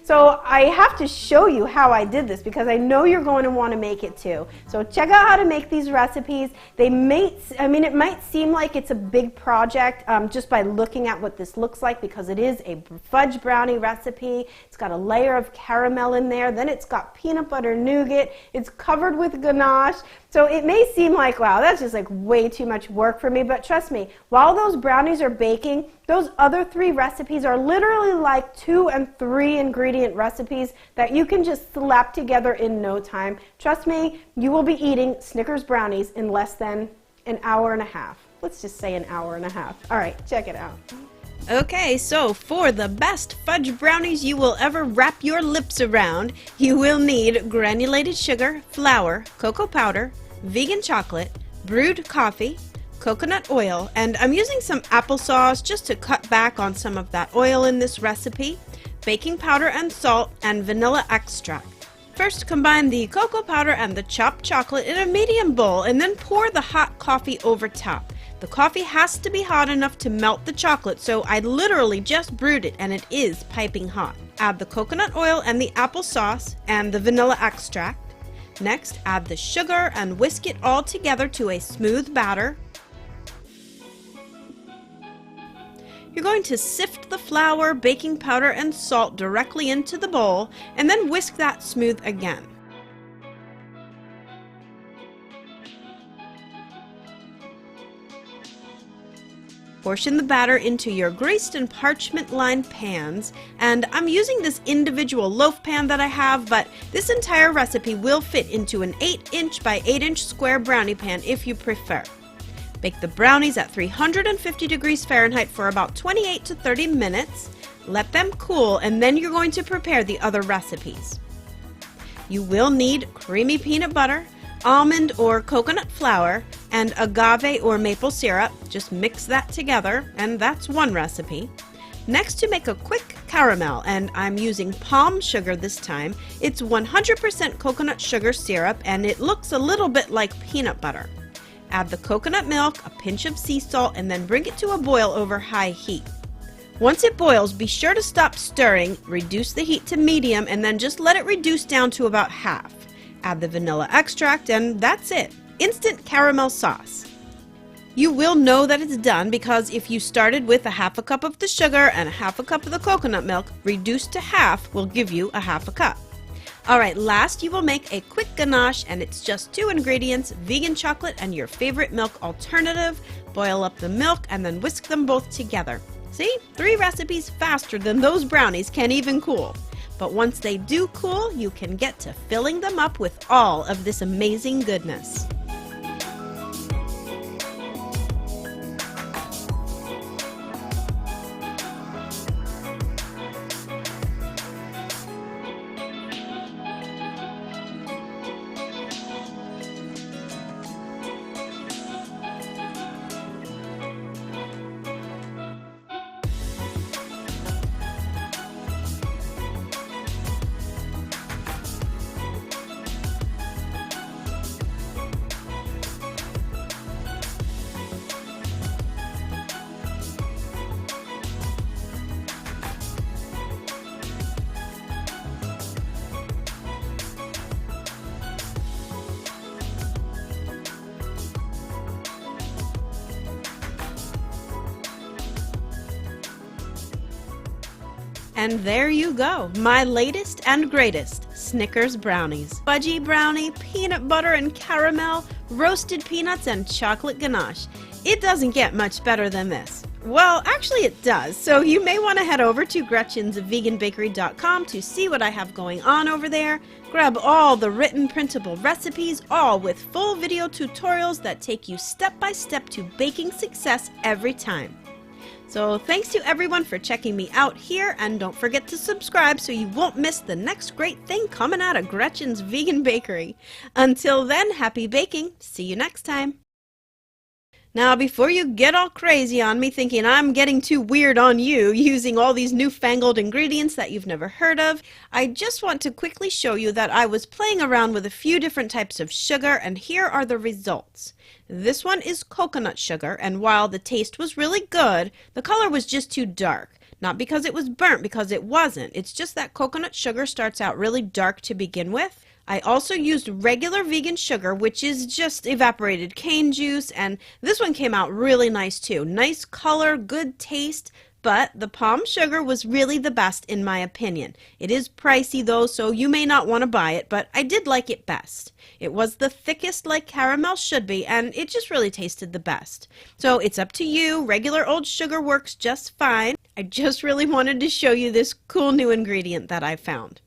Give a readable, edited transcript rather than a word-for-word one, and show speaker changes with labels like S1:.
S1: So I have to show you how I did this because I know you're going to want to make it too. So check out how to make these recipes. It might seem like it's a big project just by looking at what this looks like, because it is a fudge brownie recipe. It's got a layer of caramel in there, then it's got peanut butter nougat, it's covered with ganache. So it may seem like, wow, that's just like way too much work for me, but trust me, while those brownies are baking, those other 3 recipes are literally like 2 and 3 ingredient recipes that you can just slap together in no time. Trust me, you will be eating Snickers brownies in less than an hour and a half. Let's just say an hour and a half. All right, check it out.
S2: Okay, so for the best fudge brownies you will ever wrap your lips around, you will need granulated sugar, flour, cocoa powder, vegan chocolate, brewed coffee, coconut oil, and I'm using some applesauce just to cut back on some of that oil in this recipe, baking powder and salt, and vanilla extract. First, combine the cocoa powder and the chopped chocolate in a medium bowl and then pour the hot coffee over top. The coffee has to be hot enough to melt the chocolate, so I literally just brewed it and it is piping hot. Add the coconut oil and the applesauce and the vanilla extract. Next, add the sugar and whisk it all together to a smooth batter. You're going to sift the flour, baking powder, and salt directly into the bowl and then whisk that smooth again. Portion the batter into your greased and parchment-lined pans, and I'm using this individual loaf pan that I have, but this entire recipe will fit into an 8-inch by 8-inch square brownie pan if you prefer. Bake the brownies at 350 degrees Fahrenheit for about 28 to 30 minutes. Let them cool, and then you're going to prepare the other recipes. You will need creamy peanut butter, almond or coconut flour, and agave or maple syrup. Just mix that together, and that's one recipe. Next, to make a quick caramel, and I'm using palm sugar this time. It's 100% coconut sugar syrup, and it looks a little bit like peanut butter. Add the coconut milk, a pinch of sea salt, and then bring it to a boil over high heat. Once it boils, be sure to stop stirring, reduce the heat to medium, and then just let it reduce down to about half. Add the vanilla extract, and that's it. Instant caramel sauce. You will know that it's done because if you started with a half a cup of the sugar and a half a cup of the coconut milk, reduced to half will give you a half a cup. Alright, last you will make a quick ganache, and it's just 2 ingredients, vegan chocolate and your favorite milk alternative. Boil up the milk and then whisk them both together. See? 3 recipes faster than those brownies can even cool. But once they do cool, you can get to filling them up with all of this amazing goodness. And there you go, my latest and greatest Snickers brownies. Fudgy brownie, peanut butter and caramel, roasted peanuts, and chocolate ganache. It doesn't get much better than this. Well, actually it does, so you may want to head over to GretchensVeganBakery.com to see what I have going on over there. Grab all the written printable recipes, all with full video tutorials that take you step by step to baking success every time. So thanks to everyone for checking me out here, and don't forget to subscribe so you won't miss the next great thing coming out of Gretchen's Vegan Bakery. Until then, happy baking. See you next time. Now, before you get all crazy on me thinking I'm getting too weird on you using all these newfangled ingredients that you've never heard of, I just want to quickly show you that I was playing around with a few different types of sugar, and here are the results. This one is coconut sugar, and while the taste was really good, the color was just too dark. Not because it was burnt, because it wasn't. It's just that coconut sugar starts out really dark to begin with. I also used regular vegan sugar, which is just evaporated cane juice, and this one came out really nice too. Nice color, good taste, but the palm sugar was really the best in my opinion. It is pricey though, so you may not want to buy it, but I did like it best. It was the thickest like caramel should be, and it just really tasted the best. So it's up to you. Regular old sugar works just fine. I just really wanted to show you this cool new ingredient that I found.